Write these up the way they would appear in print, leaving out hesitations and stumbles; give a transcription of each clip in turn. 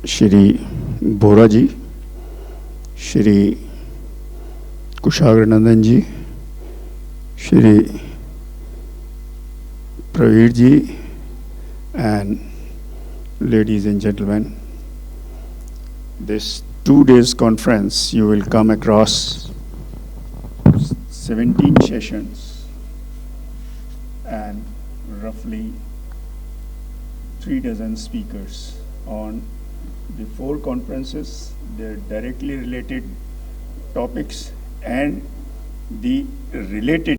Shri Bora ji, Shri Kushagra Nandan ji, Shri Pravir ji, and ladies and gentlemen, this 2 days conference you will come across 17 sessions and roughly 3 dozen speakers on the 4 conferences, their directly related topics and the related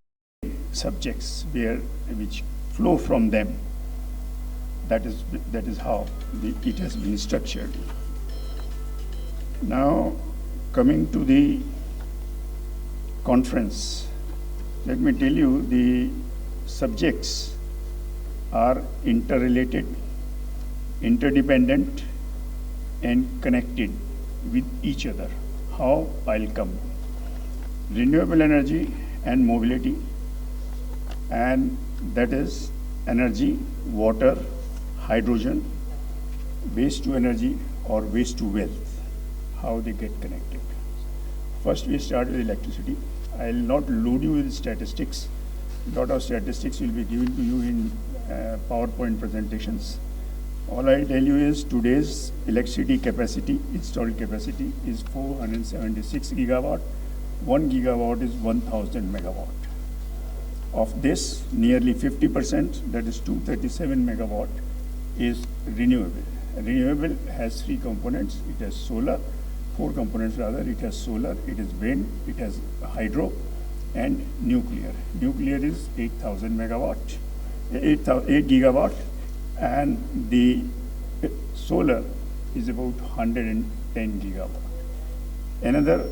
subjects which flow from them. That is how it has been structured. Now, coming to the conference, let me tell you the subjects are interrelated, interdependent, and connected with each other. How? I'll come. Renewable energy and mobility, and that is energy, water, hydrogen, waste to energy or waste to wealth, how they get connected. First we start with electricity. I'll not load you with statistics. A lot of statistics will be given to you in PowerPoint presentations. All I'll tell you is today's electricity capacity, installed capacity is 476 gigawatt. 1 gigawatt is 1000 megawatt. Of this, nearly 50%, that is 237 megawatt, is renewable. Renewable has 3 components. It has solar, 4 components rather. It has solar, it is wind, it has hydro, and nuclear. Nuclear is 8,000 megawatt, 8 gigawatt, and the solar is about 110 gigawatt. Another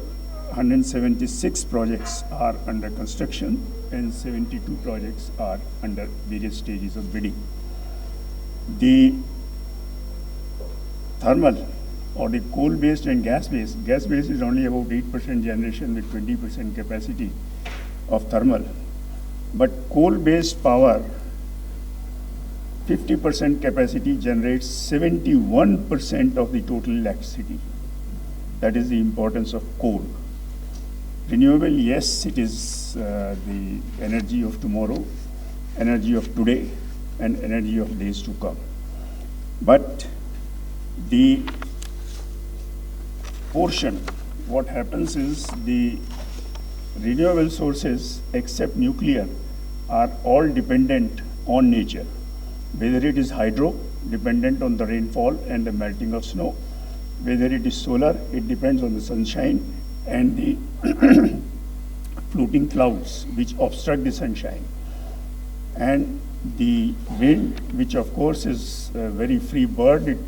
176 projects are under construction and 72 projects are under various stages of bidding. The thermal or the coal-based and gas-based is only about 8% generation with 20% capacity of thermal. But coal-based power, 50% capacity generates 71% of the total electricity. That is the importance of coal. Renewable, yes, it is the energy of tomorrow, energy of today, and energy of days to come. But the portion, what happens is the renewable sources except nuclear are all dependent on nature. Whether it is hydro, dependent on the rainfall and the melting of snow. Whether it is solar, it depends on the sunshine and the floating clouds which obstruct the sunshine. And the wind, which of course is a very free bird,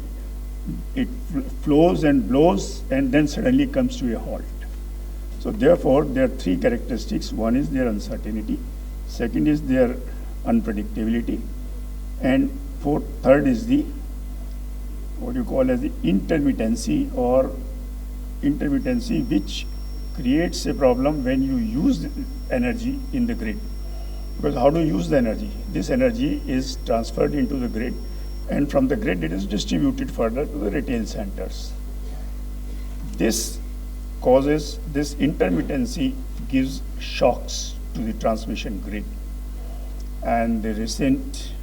it flows and blows and then suddenly comes to a halt. So therefore, there are 3 characteristics. One is their uncertainty, second is their unpredictability, and third is the what you call as the intermittency which creates a problem when you use energy in the grid. Because how do you use the energy? This energy is transferred into the grid, and from the grid it is distributed further to the retail centers. This intermittency gives shocks to the transmission grid. And the recent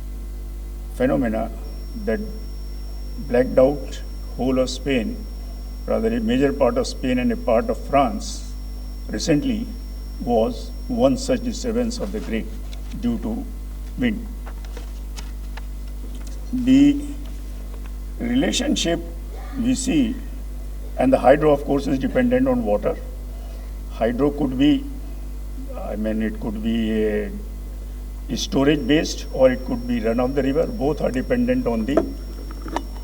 phenomena that blacked out whole of Spain, rather a major part of Spain and a part of France recently, was one such disturbance of the grid due to wind. The relationship we see, and the hydro of course is dependent on water. Hydro could be, it could be a storage based or it could be run of the river. Both are dependent on the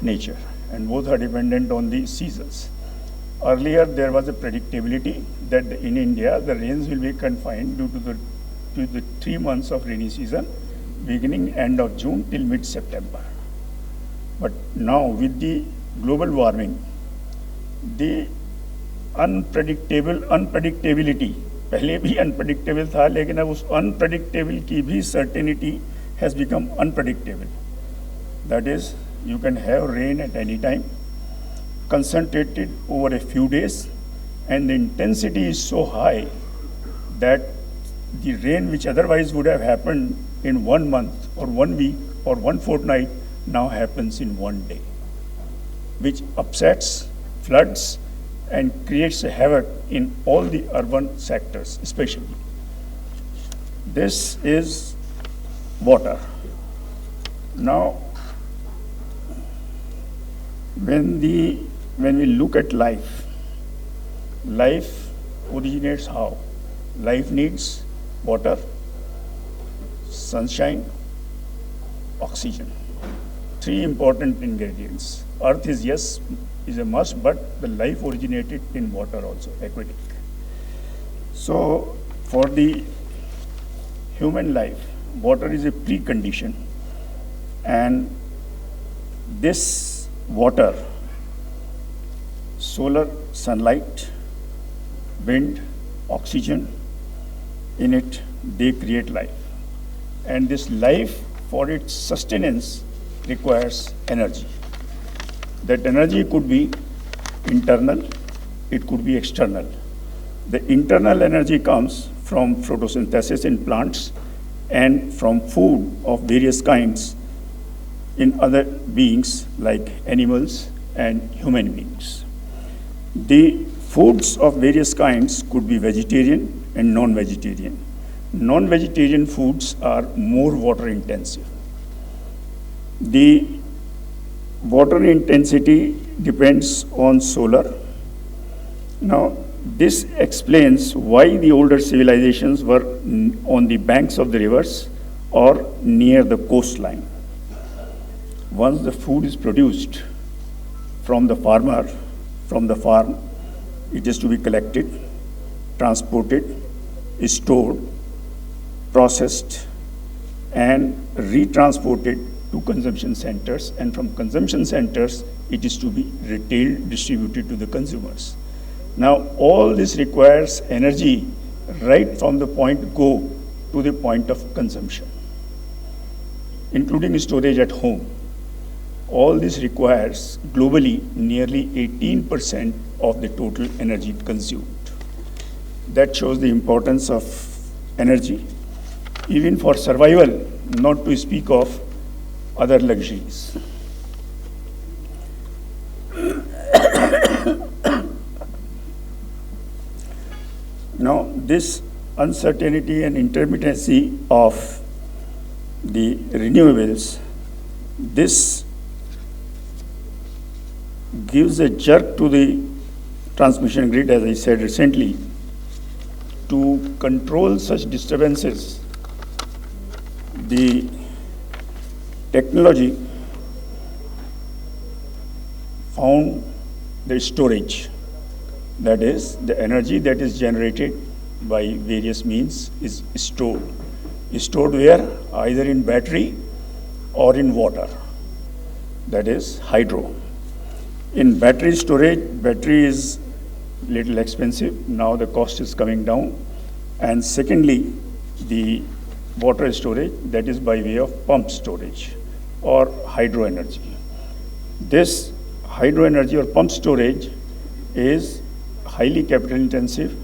nature and both are dependent on the seasons. Earlier there was a predictability that in India the rains will be confined due to the 3 months of rainy season beginning end of June till mid-September. But now with the global warming, the unpredictability, पहले भी unpredictable था, लेकिन अब उस unpredictable की भी certainty has become unpredictable. That is, you can have rain at any time, concentrated over a few days, and the intensity is so high that the rain which otherwise would have happened in 1 month or 1 week or 1 fortnight now happens in 1 day, which upsets, floods, and creates a havoc in all the urban sectors especially. This is water. Now, when we look at life originates how? Life needs water, sunshine, oxygen. 3 important ingredients. Earth is a must, but the life originated in water also, aquatic. So for the human life, water is a precondition, and this water, solar sunlight, wind, oxygen, in it they create life. And this life, for its sustenance, requires energy. That energy could be internal, it could be external. The internal energy comes from photosynthesis in plants and from food of various kinds in other beings like animals and human beings. The foods of various kinds could be vegetarian and non-vegetarian. Non-vegetarian foods are more water intensive. The water intensity depends on solar. Now, this explains why the older civilizations were on the banks of the rivers or near the coastline. Once the food is produced from the farmer, from the farm, it is to be collected, transported, stored, processed, and retransported to consumption centers, and from consumption centers, it is to be retail distributed to the consumers. Now, all this requires energy right from the point go to the point of consumption, including storage at home. All this requires globally nearly 18% of the total energy consumed. That shows the importance of energy, even for survival, not to speak of other luxuries. Now, this uncertainty and intermittency of the renewables, this gives a jerk to the transmission grid, as I said recently. To control such disturbances, the technology found the storage. That is, the energy that is generated by various means is stored. Stored where? Either in battery or in water. That is hydro. In battery storage, battery is little expensive. Now the cost is coming down. And secondly, the water storage, that is by way of pump storage or hydro energy. This hydro energy or pump storage is highly capital intensive,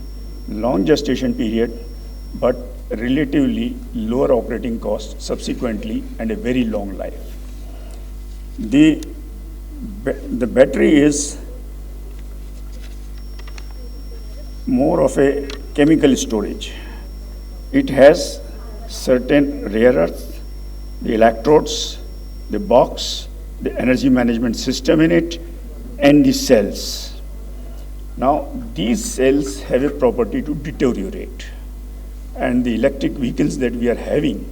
long gestation period, but relatively lower operating cost subsequently, and a very long life. The battery is more of a chemical storage. It has certain rare earths, the electrodes, the box, the energy management system in it, and the cells. Now, these cells have a property to deteriorate. And the electric vehicles that we are having,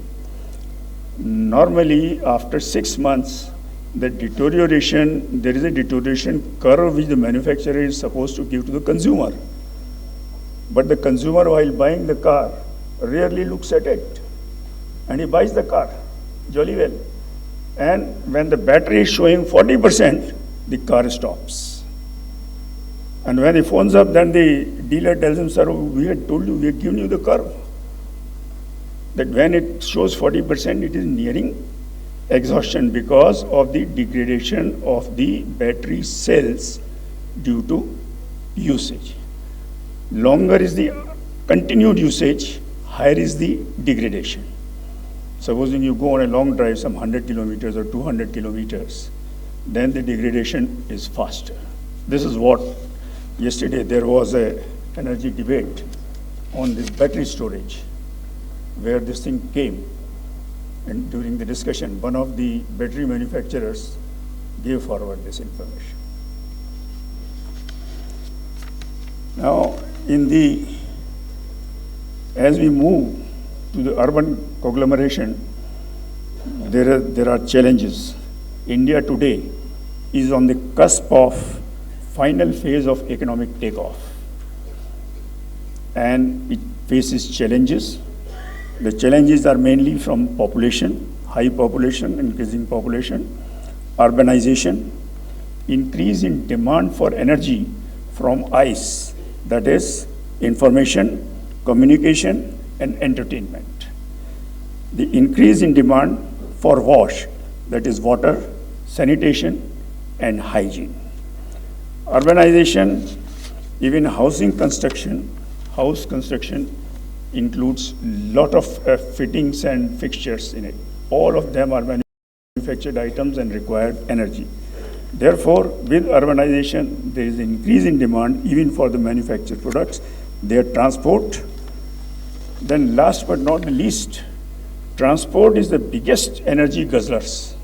normally after 6 months, the deterioration, there is a deterioration curve which the manufacturer is supposed to give to the consumer. But the consumer, while buying the car, rarely looks at it. And he buys the car, jolly well. And when the battery is showing 40%, the car stops. And when he phones up, then the dealer tells him, sir, we had told you, we had given you the curve. That when it shows 40%, it is nearing exhaustion because of the degradation of the battery cells due to usage. Longer is the continued usage, higher is the degradation. Supposing you go on a long drive, some 100 kilometers or 200 kilometers, then the degradation is faster. This is what yesterday there was a energy debate on this battery storage, where this thing came. And during the discussion, one of the battery manufacturers gave forward this information. Now, as we move to the urban conglomeration, there are challenges. India today is on the cusp of final phase of economic takeoff, and it faces challenges. The challenges are mainly from population, high population, increasing population, urbanization, increase in demand for energy from ICE, that is information, communication, and entertainment. The increase in demand for WASH, that is water, sanitation, and hygiene. Urbanization, even house construction includes lot of fittings and fixtures in it. All of them are manufactured items and require energy. Therefore, with urbanization, there is an increase in demand even for the manufactured products, their transport. Then last but not the least, transport is the biggest energy guzzlers.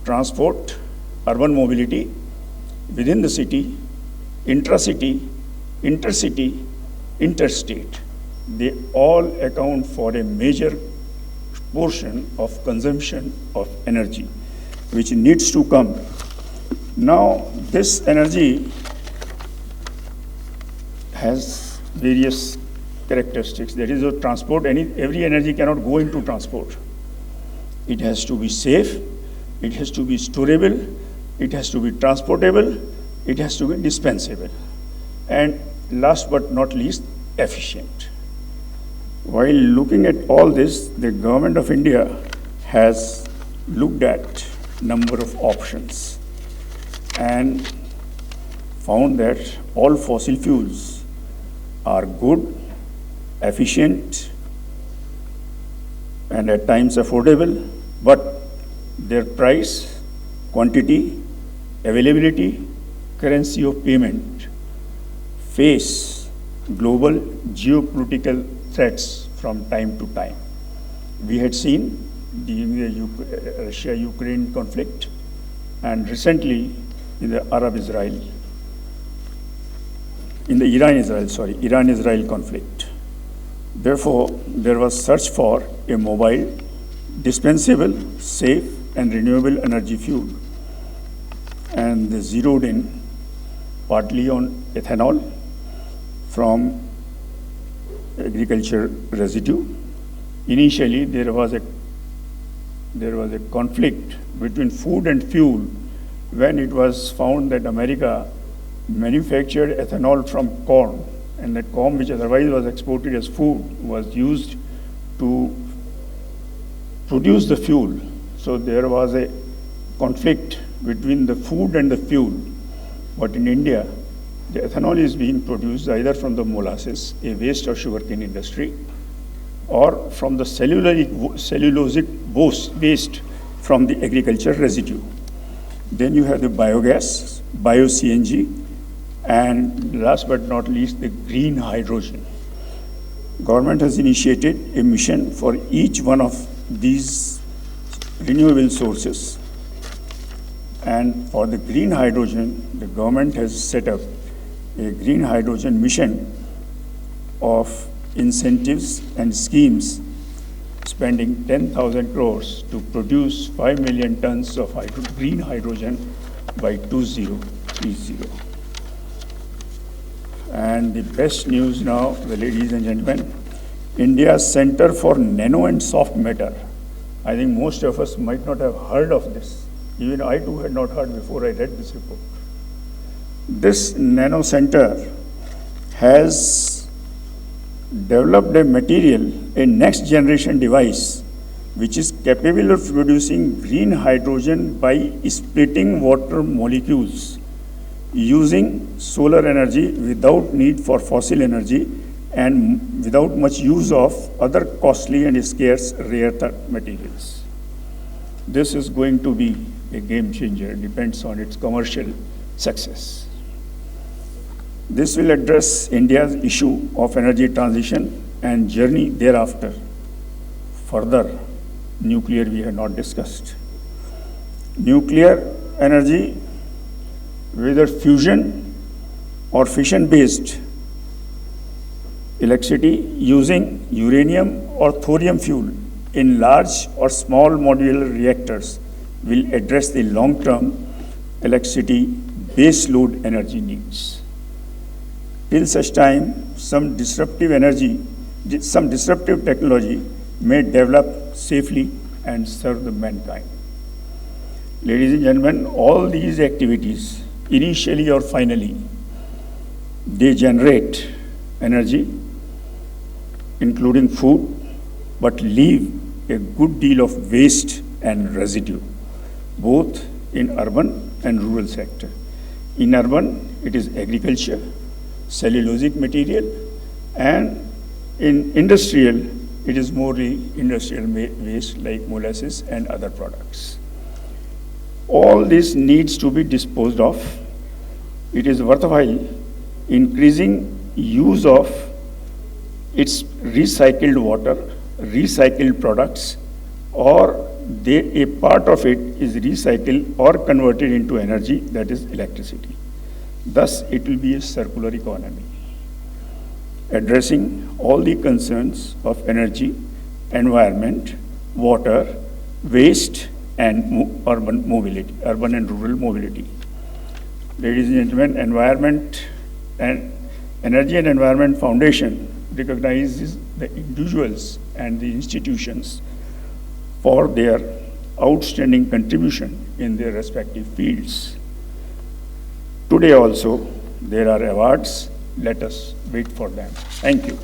Transport, urban mobility, within the city, intracity, intercity, interstate, they all account for a major portion of consumption of energy, which needs to come. Now, this energy has various characteristics. That is, transport, every energy cannot go into transport. It has to be safe, it has to be storable, it has to be transportable, it has to be dispensable, and last but not least, efficient. While looking at all this, the government of India has looked at number of options and found that all fossil fuels are good, efficient, and at times affordable, but their price, quantity, availability, currency of payment face global geopolitical threats from time to time. We had seen during the Russia-Ukraine conflict, and recently in the Iran-Israel conflict. Therefore, there was search for a mobile, dispensable, safe, and renewable energy fuel, and they zeroed in partly on ethanol from agriculture residue. Initially, there was a conflict between food and fuel when it was found that America manufactured ethanol from corn, and that corn, which otherwise was exported as food, was used to produce the fuel. So there was a conflict between the food and the fuel. But in India, the ethanol is being produced either from the molasses, a waste of sugarcane industry, or from the cellulosic waste from the agriculture residue. Then you have the biogas, bio-CNG, and last but not least, the green hydrogen. Government has initiated a mission for each one of these renewable sources. And for the green hydrogen, the government has set up a green hydrogen mission of incentives and schemes spending 10,000 crores to produce 5 million tons of green hydrogen by 2030. And the best news now, ladies and gentlemen, India's Center for Nano and Soft Matter. I think most of us might not have heard of this. Even I too had not heard before I read this report. This Nano Center has developed a material, a next generation device, which is capable of producing green hydrogen by splitting water molecules using solar energy without need for fossil energy and without much use of other costly and scarce rare earth materials. This is going to be a game changer. It depends on its commercial success. This will address India's issue of energy transition and journey thereafter. Further, nuclear we have not discussed. Nuclear energy, whether fusion or fission-based electricity using uranium or thorium fuel in large or small modular reactors will address the long-term electricity base load energy needs. Till such time, some disruptive technology may develop safely and serve the mankind. Ladies and gentlemen, all these activities, initially or finally, they generate energy, including food, but leave a good deal of waste and residue, both in urban and rural sector. In urban, it is agriculture, cellulosic material, and in industrial, it is mostly industrial waste like molasses and other products. All this needs to be disposed of. It is worthwhile increasing use of its recycled water, recycled products, or a part of it is recycled or converted into energy, that is electricity. Thus, it will be a circular economy, addressing all the concerns of energy, environment, water, waste, and urban mobility, urban and rural mobility. Ladies and gentlemen, Energy and Environment Foundation recognizes the individuals and the institutions for their outstanding contribution in their respective fields. Today also, there are awards. Let us wait for them. Thank you.